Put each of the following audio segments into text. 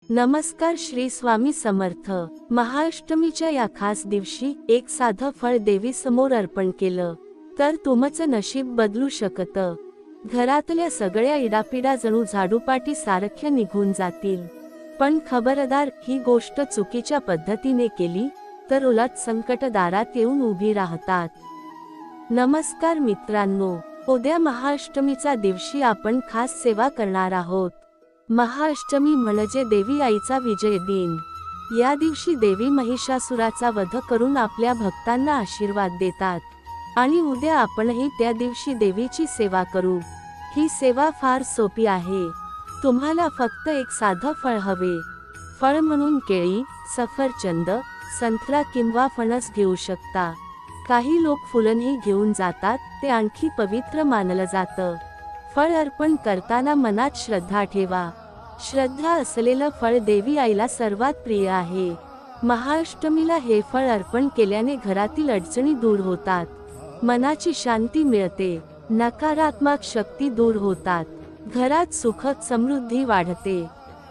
नमस्कार श्री स्वामी समर्थ। महाअष्टमीच्या या खास दिवशी एक साधं फळ देवी समोर अर्पण केलं तर तुमचं नशीब बदलू शकतं। घरातल्या सगळ्या इडापिडा जणू झाडूपाटी सारख्या निघून जातील। पण खबरदार, ही गोष्ट चुकीच्या पद्धतीने केली तर उलट संकट दारात येऊन उभी राहतात। नमस्कार मित्रांनो, उद्या महाअष्टमीचा दिवशी आपण खास सेवा करणार आहोत। महाअष्टमी म्हणजे देवी आईचा विजय दिन। या दिवशी देवी महिषासुराचा वध करून आपल्या भक्तांना आशीर्वाद देतात आणि उद्या आपणही त्या दिवशी देवीची सेवा करू। ही सेवा फार सोपी आहे। तुम्हाला फक्त एक साधं फळ हवे। फळ म्हणून केळी, सफरचंद, संत्रा किंवा फणस घेऊ शकता। काही लोक फुलंही घेऊन जातात, ते आणखी पवित्र मानलं जातं। फळ अर्पण करताना मनात श्रद्धा ठेवा। श्रद्धा असलेलं फळ देवी आईला सर्वात प्रिय आहे। महाअष्टमीला हे फळ अर्पण केल्याने घरातील अडचणी दूर होतात, मनाची शांती मिळते, नकारात्मक शक्ती दूर होतात, घरात सुख समृद्धी वाढते,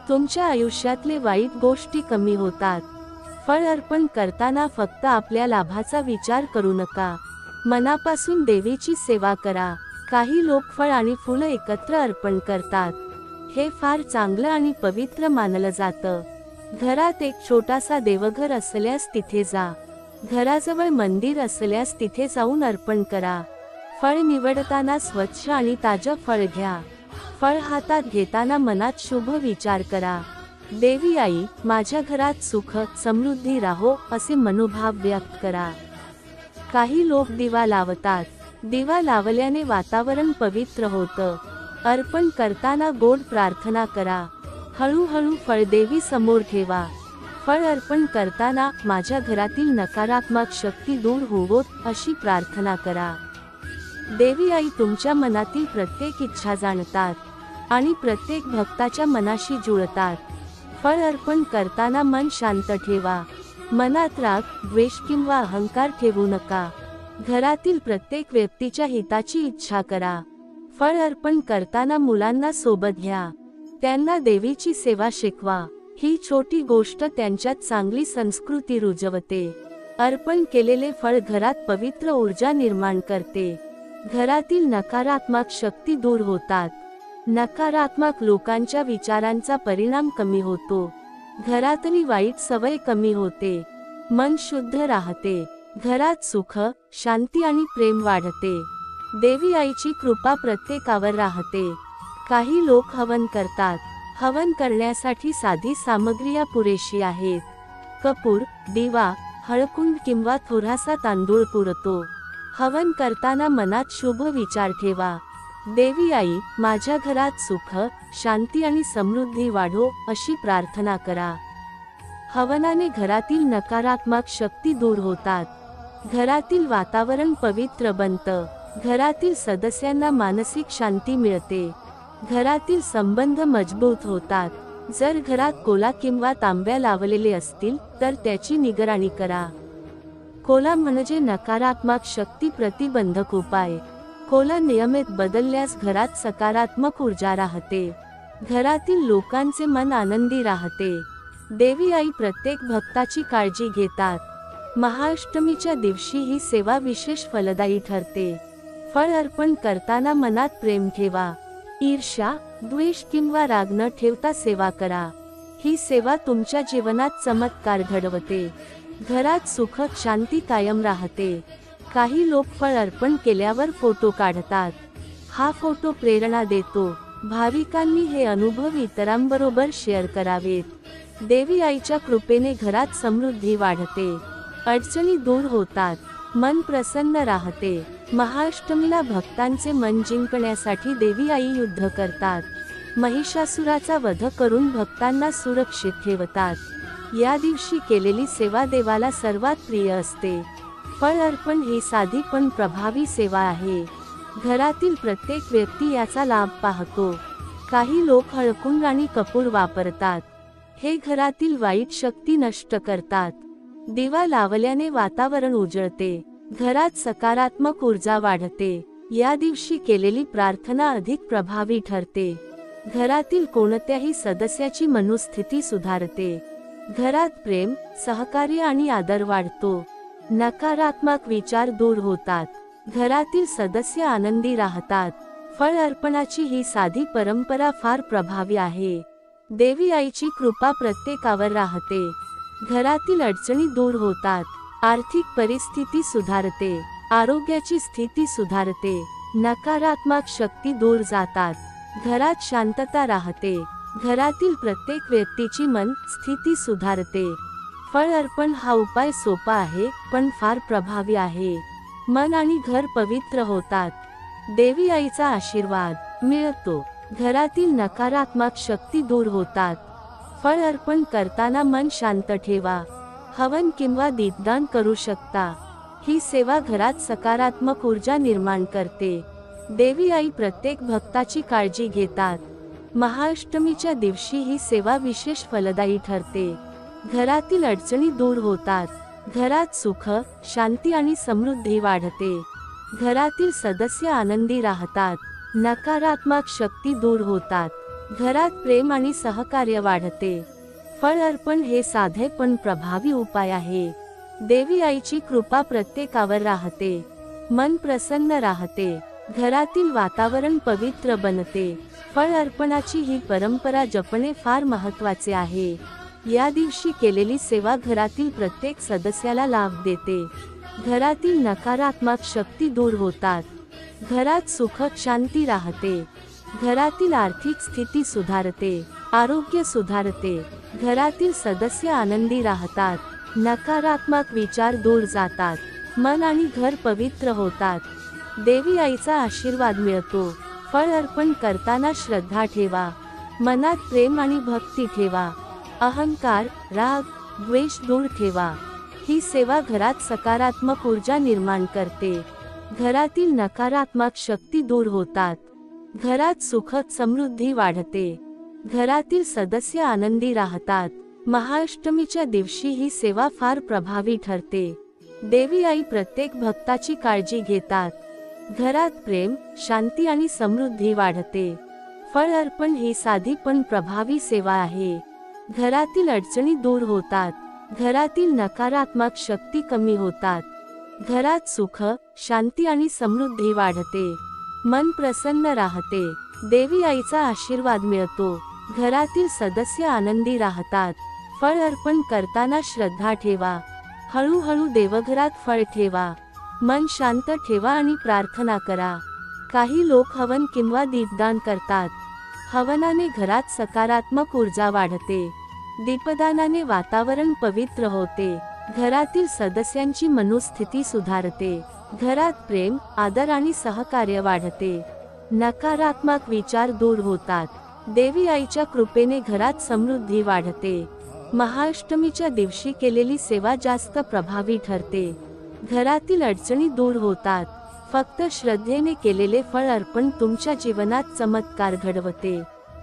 तुमच्या आयुष्यातले वाईट गोष्टी कमी होतात। फळ अर्पण करताना फक्त आपल्या लाभाचा विचार करू नका, मनापासून देवीची सेवा करा। काही लोक फळ आणि फुलं एकत्र अर्पण करतात, हे फार चांगलं आणि पवित्र मानलं जातं। घरात एक छोटासा देवघर असल्यास तिथे जा। घराजवळ मंदिर असल्यास तिथे जाऊन अर्पण करा। फळ निवडताना स्वच्छ आणि ताजं फळ घ्या। फळ हातात घेताना मनात शुभ विचार करा। देवी आई, माझ्या घरात सुख समृद्धी राहो असे मनोभाव व्यक्त करा। काही लोक दिवा लावतात। दिवा लावल्याने वातावरण पवित्र होतं। अर्पण करताना गोड प्रार्थना करा। हळूहळू फळ देवी समोर ठेवा। फळ अर्पण करताना माझ्या घरातील नकारात्मक शक्ती दूर होवोत अशी प्रार्थना करा। देवी आई तुमच्या मनातील प्रत्येक इच्छा जाणतात आणि प्रत्येक भक्ताच्या मनाशी जुळतात। फळ अर्पण करताना मन शांत ठेवा। मनात राग, द्वेष किंवा अहंकार ठेवू नका। घरातील प्रत्येक व्यक्तीच्या हिताची इच्छा करा। फळ अर्पण करताना मुलांना सोबत घ्या, त्यांना देवीची सेवा शिकवा। ही छोटी गोष्ट त्यांच्यात चांगली संस्कृती रुजवते। अर्पण केलेले फळ घरात पवित्र ऊर्जा निर्माण करते। घरातील नकारात्मक शक्ती दूर होतात। नकारात्मक लोकांच्या विचारांचा परिणाम कमी होतो। घरातली वाईट सवय कमी होते, मन शुद्ध राहते, घरात सुख, शांती आणि प्रेम वाढते। देवी आईची कृपा प्रत्येकावर राहते। काही लोक हवन करतात। हवन करण्यासाठी साधी सामग्री पुरेशी आहेत। कपूर, दिवा, हळकुंड किंवा थोडासा तांदूळ पुरतो। हवन करताना मनात शुभ विचार ठेवा। देवी आई, माझ्या घरात सुख, शांती आणि समृद्धी वाढो अशी प्रार्थना करा। हवनाने घरातील नकारात्मक शक्ती दूर होतात। घरातील वातावरण पवित्र बनतं। घरातील सदस्यांना मानसिक शांती मिळते। घरातील संबंध मजबूत होतात। जर घरात कोला किंवा तांब्या लावलेले असतील तर त्याची निगराणी करा। कोला म्हणजे नकारात्मक शक्ती प्रतिबंधक उपाय। कोला नियमित बदलल्यास घरात सकारात्मक ऊर्जा राहते। घरातील लोकांचे मन आनंदी राहते। देवी आई प्रत्येक भक्ताची काळजी घेतात। महाअष्टमीच्या दिवशी ही सेवा विशेष फलदायी ठरते। फळ अर्पण करताना मनात प्रेम ठेवा। ईर्ष्या, द्वेष किंवा राग न ठेवता सेवा करा। ही सेवा तुमच्या जीवनात चमत्कार घडवते। घरात सुख, शांती कायम राहते। काही लोक फळ अर्पण केल्यावर फोटो काढतात। हा फोटो प्रेरणा देतो। भाविकांनी हे अनुभव इतरांबरोबर शेअर करावेत। देवी आईच्या कृपेने घरात समृद्धी वाढते, अडचणी दूर होतात, मन प्रसन्न राहते। महाअष्टमीला भक्तांचे मन जिंकण्यासाठी देवी आई युद्ध करतात। महिषासुराचा वध करून भक्तांना सुरक्षित ठेवतात। या दिवशी केलेली सेवा देवाला सर्वात प्रिय असते। फळ अर्पण ही साधी पण प्रभावी सेवा आहे। घरातील प्रत्येक व्यक्ती याचा लाभ पाहतो। काही लोक हळकुंड आणि कपूर वापरतात, हे घरातील वाईट शक्ती नष्ट करतात। दिवा लावल्याने वातावरण उजळते, घरात सकारात्मक ऊर्जा वाढते। या दिवशी केलेली प्रार्थना अधिक प्रभावी ठरते। घरातील कोणत्याही सदस्याची मनोस्थिती सुधारते. घरात प्रेम, सहकार्य आणि आदर वाढतो. नकारात्मक विचार दूर होतात. घरातील सदस्य आनंदी राहतात. फळ अर्पणाची ही साधी परंपरा फार प्रभावी आहे. देवी आईची कृपा प्रत्येकावर राहते. घरातील अडचणी दूर होतात. आर्थिक परिस्थिती सुधारते. आरोग्याची स्थिती सुधारते. नकारात्मक शक्ती दूर जातात. घरात शांतता राहते. घरातील प्रत्येक व्यक्तीची मन स्थिती सुधारते. फळ अर्पण हा उपाय सोपा आहे पण फार प्रभावी आहे. मन आणि घर पवित्र होतात. देवी आईचा आशीर्वाद मिळतो. घरातील नकारात्मक शक्ती दूर होतात. फळ अर्पण करताना मन शांत ठेवा. हवन किंवा दीपदान करू शकता. ही सेवा घरात सकारात्मक ऊर्जा निर्माण करते. देवी आई प्रत्येक भक्ताची काळजी घेतात. महाअष्टमीच्या दिवशी ही सेवा विशेष फलदायी ठरते. घरातील अडचणी दूर होतात. घरात सुख, शांती आणि समृद्धी वाढते. घरातील सदस्य आनंदी राहतात. नकारात्मक शक्ती दूर होतात. घरात प्रेम आणि सहकार्य वाढते. फळ अर्पण हे साधे पण प्रभावी उपाय आहे. देवी आईची कृपा प्रत्येकावर राहते. मन प्रसन्न राहते. घरातील वातावरण पवित्र बनते. फळ अर्पणाची ही परंपरा जपणे फार महत्त्वाचे आहे. या दिवशी केलेली सेवा घरातील प्रत्येक सदस्याला लाभ देते. घरातील नकारात्मक शक्ती दूर होतात. घरात सुख शांती राहते. घरातील आर्थिक स्थिती सुधारते. आरोग्य सुधारते. घरातील सदस्य आनंदी राहतात. नकारात्मक विचार दूर जातात. मन आणि घर पवित्र होतात. देवी आईचा आशीर्वाद मिळतो. फळ अर्पण करताना श्रद्धा ठेवा. मनात प्रेम आणि भक्ती ठेवा. अहंकार, राग, द्वेष दूर ठेवा. ही सेवा घरात सकारात्मक ऊर्जा निर्माण करते. घरातील नकारात्मक शक्ती दूर होतात. घरात सुख समृद्धी वाढते. घरातील सदस्य आनंदी राहतात. महाअष्टमीच्या दिवशी ही सेवा फार प्रभावी ठरते. देवी आई प्रत्येक भक्ताची काळजी घेतात. घरात प्रेम, शांती आणि समृद्धी वाढते. फळ अर्पण ही साधी पण प्रभावी सेवा आहे. घरातील अडचणी दूर होतात. घरातील नकारात्मक शक्ती कमी होतात. घरात सुख, शांती आणि समृद्धी वाढते. मन प्रसन्न राहते. देवी आईचा आशीर्वाद मिळतो. घरातील सदस्य आनंदी राहतात. फळ अर्पण करताना श्रद्धा ठेवा. हळूहळू देवघरात फळ ठेवा. मन शांत ठेवा आणि प्रार्थना करा. काही लोक हवन किंवा दीपदान करतात. हवनाने घरात सकारात्मक ऊर्जा वाढते. दीपदानाने वातावरण पवित्र होते. घरातील सदस्यांची मनोस्थिती सुधारते. घरात प्रेम, आदर आणि सहकार्य वाढते. नकारात्मक विचार दूर होतात. देवी आईच्या कृपेने घरात समृद्धी वाढते. महाअष्टमीच्या दिवशी केलेली सेवा जास्त प्रभावी ठरते. घरातील अडचणी दूर होतात. फक्त श्रद्धेने केलेले फळ अर्पण तुमच्या जीवनात चमत्कार घडवते.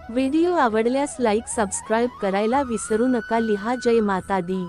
व्हिडिओ आवडल्यास लाईक सबस्क्राईब करायला विसरू नका. लिहा जय माता दी.